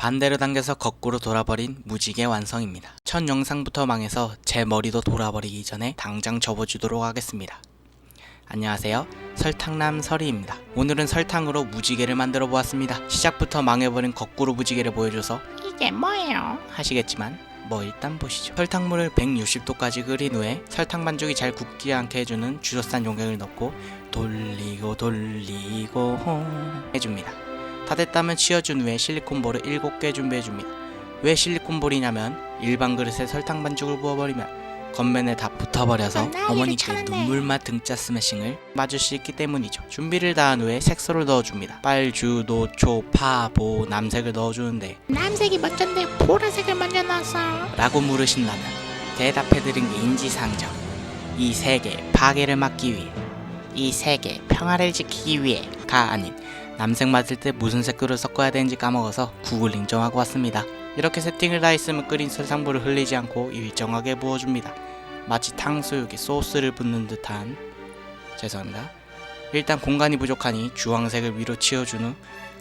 반대로 당겨서 거꾸로 돌아버린 무지개 완성입니다. 첫 영상부터 망해서 제 머리도 돌아버리기 전에 당장 접어주도록 하겠습니다. 안녕하세요, 설탕남 설이입니다. 오늘은 설탕으로 무지개를 만들어 보았습니다. 시작부터 망해버린 거꾸로 무지개를 보여줘서 이게 뭐예요? 하시겠지만 일단 보시죠. 설탕물을 160도까지 끓인 후에 설탕 반죽이 잘 굳지 않게 해주는 주저산 용액을 넣고 돌리고 해줍니다. 다 됐다면 치워준 후에 실리콘볼을 7개 준비해줍니다. 왜 실리콘볼이냐면 일반 그릇에 설탕 반죽을 부어버리면 겉면에 다 붙어버려서 어머니께 눈물맛 등짜 스매싱을 맞을 수 있기 때문이죠. 준비를 다 한 후에 색소를 넣어줍니다. 빨주, 노초, 파, 보, 남색을 넣어주는데 남색이 먼저인데 보라색을 먼저 넣었어. 라고 물으신다면 대답해드린 게 인지상정. 이 세계 파괴를 막기 위해, 이 세계 평화를 지키기 위해가 아닌 남색 맞을 때 무슨 색소를 섞어야 되는지 까먹어서 구글링 좀 하고 왔습니다. 이렇게 세팅을 다 했으면 끓인 설탕물을 흘리지 않고 일정하게 부어줍니다. 마치 탕수육에 소스를 붓는 듯한, 죄송합니다. 일단 공간이 부족하니 주황색을 위로 치워준 후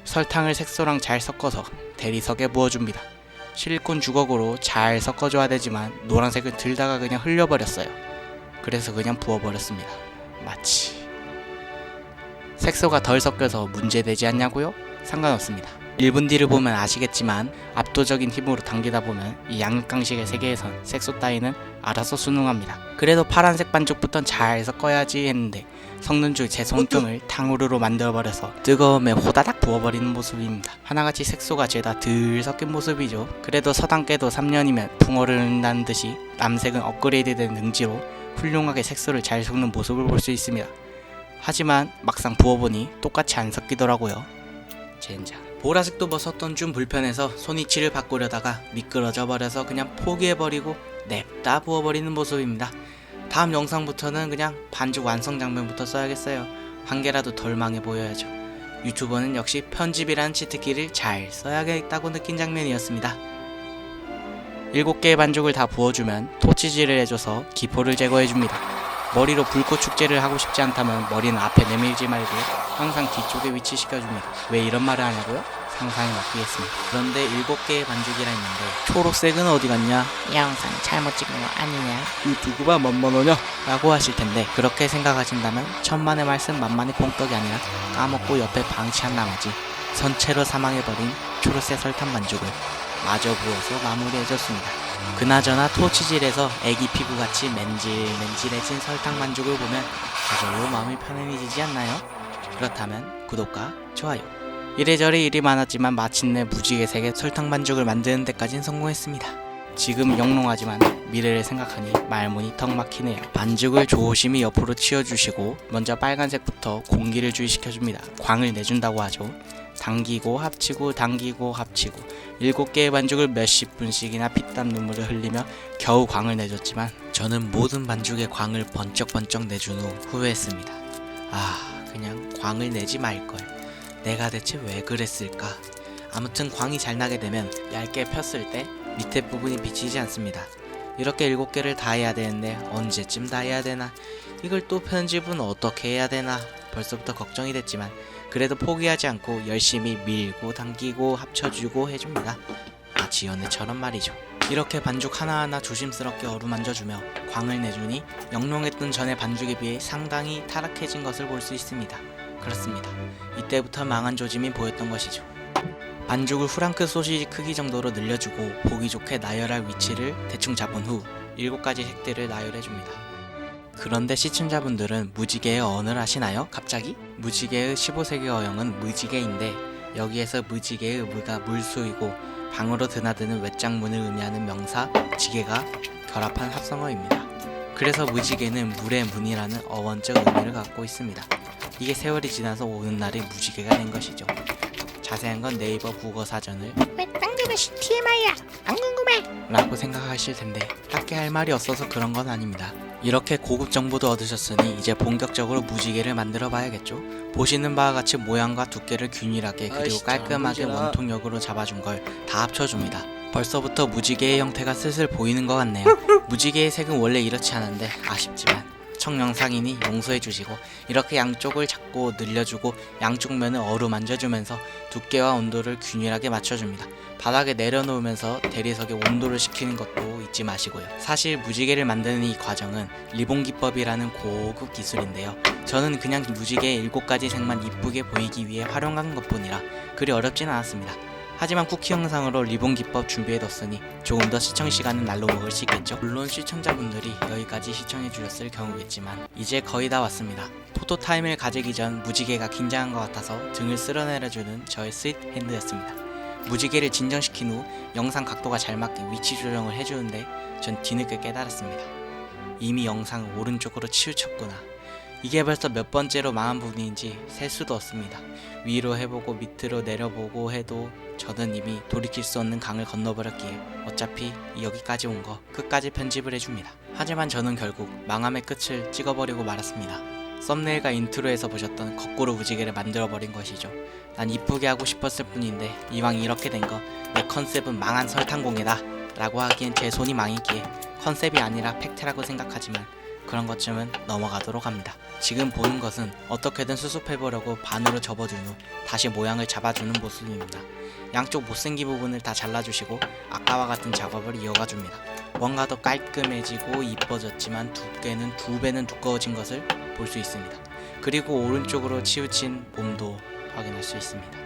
설탕을 색소랑 잘 섞어서 대리석에 부어줍니다. 실리콘 주걱으로 잘 섞어줘야 되지만 노란색을 들다가 그냥 흘려버렸어요. 그래서 그냥 부어버렸습니다. 마치 색소가 덜 섞여서 문제되지 않냐고요? 상관없습니다. 1분 뒤를 보면 아시겠지만 압도적인 힘으로 당기다 보면 이 양육강식의 세계에선 색소 따위는 알아서 순응합니다. 그래도 파란색 반죽부턴 잘 섞어야지 했는데 섞는 중 제 손등을 탕후루로 만들어버려서 뜨거움에 호다닥 부어버리는 모습입니다. 하나같이 색소가 죄다 덜 섞인 모습이죠. 그래도 서당깨도 3년이면 붕어를 흔다는 듯이 남색은 업그레이드된 능지로 훌륭하게 색소를 잘 섞는 모습을 볼 수 있습니다. 하지만 막상 부어보니 똑같이 안 섞이더라고요. 젠장. 보라색도 썼던 좀 불편해서 손위치를 바꾸려다가 미끄러져 버려서 그냥 포기해버리고 냅다 부어버리는 모습입니다. 다음 영상부터는 그냥 반죽 완성 장면부터 써야겠어요. 한 개라도 덜 망해 보여야죠. 유튜버는 역시 편집이라는 치트키를 잘 써야겠다고 느낀 장면이었습니다. 7개의 반죽을 다 부어주면 토치질을 해줘서 기포를 제거해줍니다. 머리로 불꽃 축제를 하고 싶지 않다면 머리는 앞에 내밀지 말고 항상 뒤쪽에 위치시켜줍니다. 왜 이런 말을 하냐고요? 상상에 맡기겠습니다. 그런데 7개의 반죽이라 했는데 초록색은 어디 갔냐? 이 영상 잘못 찍은 거 아니냐? 유튜브가 만만하냐? 라고 하실 텐데 그렇게 생각하신다면 천만의 말씀 만만의 공떡이 아니라 까먹고 옆에 방치한 나머지 선체로 사망해버린 초록색 설탕 반죽을 마저 부어서 마무리해줬습니다. 그나저나 토치질에서 애기 피부같이 맨질맨질해진 설탕 반죽을 보면 저절로 마음이 편안해지지 않나요? 그렇다면 구독과 좋아요. 이래저래 일이 많았지만 마침내 무지개색의 설탕 반죽을 만드는 데까진 성공했습니다. 지금 영롱하지만 미래를 생각하니 말문이 턱 막히네요. 반죽을 조심히 옆으로 치워주시고 먼저 빨간색부터 공기를 주의시켜줍니다. 광을 내준다고 하죠. 당기고 합치고 당기고 합치고 7개의 반죽을 몇십 분씩이나 피땀 눈물을 흘리며 겨우 광을 내줬지만 저는 모든 반죽에 광을 번쩍번쩍 내준 후 후회했습니다. 그냥 광을 내지 말걸. 내가 대체 왜 그랬을까? 아무튼 광이 잘 나게 되면 얇게 폈을 때 밑에 부분이 비치지 않습니다. 이렇게 7개를 다 해야 되는데 언제쯤 다 해야 되나? 이걸 또 편집은 어떻게 해야 되나? 벌써부터 걱정이 됐지만 그래도 포기하지 않고 열심히 밀고 당기고 합쳐주고 해줍니다. 마치 연애처럼 말이죠. 이렇게 반죽 하나하나 조심스럽게 어루만져주며 광을 내주니 영롱했던 전의 반죽에 비해 상당히 타락해진 것을 볼 수 있습니다. 그렇습니다. 이때부터 망한 조짐이 보였던 것이죠. 반죽을 프랑크 소시지 크기 정도로 늘려주고 보기 좋게 나열할 위치를 대충 잡은 후 7가지 색들을 나열해줍니다. 그런데 시청자분들은 무지개의 언을 아시나요? 갑자기? 무지개의 15세기 어형은 무지개인데 여기에서 무지개의 무가 물소이고 방으로 드나드는 외장문을 의미하는 명사 지개가 결합한 합성어입니다. 그래서 무지개는 물의 문이라는 어원적 의미를 갖고 있습니다. 이게 세월이 지나서 오는 날에 무지개가 된 것이죠. 자세한 건 네이버 국어사전을 왜 딴지마시 TMI야? 안 궁금해. 라고 생각하실 텐데 딱히 할 말이 없어서 그런 건 아닙니다. 이렇게 고급 정보도 얻으셨으니 이제 본격적으로 무지개를 만들어 봐야겠죠. 보시는 바와 같이 모양과 두께를 균일하게 그리고 깔끔하게 원통력으로 잡아준 걸 다 합쳐줍니다. 벌써부터 무지개의 형태가 슬슬 보이는 것 같네요. 무지개의 색은 원래 이렇지 않은데 아쉽지만 요청 영상이니 용서해 주시고 이렇게 양쪽을 잡고 늘려주고 양쪽 면을 어루만져주면서 두께와 온도를 균일하게 맞춰줍니다. 바닥에 내려놓으면서 대리석에 온도를 식히는 것도 잊지 마시고요. 사실 무지개를 만드는 이 과정은 리본 기법이라는 고급 기술인데요. 저는 그냥 무지개 7가지 색만 이쁘게 보이기 위해 활용한 것뿐이라 그리 어렵진 않았습니다. 하지만 쿠키 영상으로 리본 기법 준비해뒀으니 조금 더 시청 시간은 날로 먹을 수 있겠죠? 물론 시청자분들이 여기까지 시청해주셨을 경우겠지만 이제 거의 다 왔습니다. 포토타임을 가지기 전 무지개가 긴장한 것 같아서 등을 쓸어내려주는 저의 스윗 핸드였습니다. 무지개를 진정시킨 후 영상 각도가 잘 맞게 위치 조정을 해주는데 전 뒤늦게 깨달았습니다. 이미 영상을 오른쪽으로 치우쳤구나. 이게 벌써 몇 번째로 망한 부분인지 셀 수도 없습니다. 위로 해보고 밑으로 내려보고 해도 저는 이미 돌이킬 수 없는 강을 건너버렸기에 어차피 여기까지 온 거 끝까지 편집을 해줍니다. 하지만 저는 결국 망함의 끝을 찍어버리고 말았습니다. 썸네일과 인트로에서 보셨던 거꾸로 무지개를 만들어버린 것이죠. 난 이쁘게 하고 싶었을 뿐인데 이왕 이렇게 된 거 내 컨셉은 망한 설탕공예다 라고 하기엔 제 손이 망했기에 컨셉이 아니라 팩트라고 생각하지만 그런 것쯤은 넘어가도록 합니다. 지금 보는 것은 어떻게든 수습해보려고 반으로 접어준 후 다시 모양을 잡아주는 모습입니다. 양쪽 못생긴 부분을 다 잘라주시고 아까와 같은 작업을 이어가줍니다. 뭔가 더 깔끔해지고 이뻐졌지만 두께는 2배는 두꺼워진 것을 볼 수 있습니다. 그리고 오른쪽으로 치우친 몸도 확인할 수 있습니다.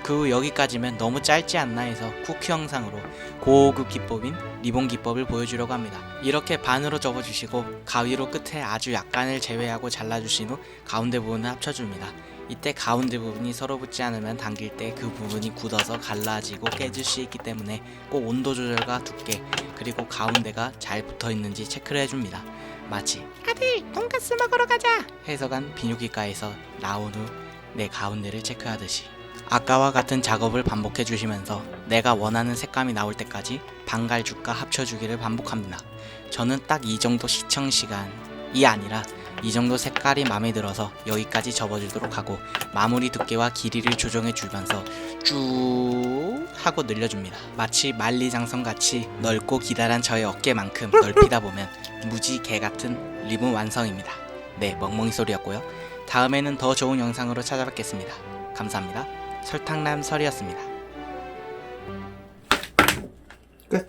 그 후 여기까지면 너무 짧지 않나 해서 쿠키 영상으로 고급 기법인 리본 기법을 보여주려고 합니다. 이렇게 반으로 접어주시고 가위로 끝에 아주 약간을 제외하고 잘라주신 후 가운데 부분을 합쳐줍니다. 이때 가운데 부분이 서로 붙지 않으면 당길 때 그 부분이 굳어서 갈라지고 깨질 수 있기 때문에 꼭 온도 조절과 두께 그리고 가운데가 잘 붙어있는지 체크를 해줍니다. 마치 아들, 돈가스 먹으러 가자. 해석한 비뇨기과에서 나온 후 내 가운데를 체크하듯이 아까와 같은 작업을 반복해 주시면서 내가 원하는 색감이 나올 때까지 반갈죽과 합쳐주기를 반복합니다. 저는 딱 이 정도 시청 시간이 아니라 이 정도 색깔이 마음에 들어서 여기까지 접어주도록 하고 마무리 두께와 길이를 조정해 주면서 쭉 하고 늘려줍니다. 마치 만리장성같이 넓고 기다란 저의 어깨만큼 넓히다 보면 무지 개 같은 리본 완성입니다. 네, 멍멍이 소리였고요. 다음에는 더 좋은 영상으로 찾아뵙겠습니다. 감사합니다. 설탕남 설이었습니다. 끝.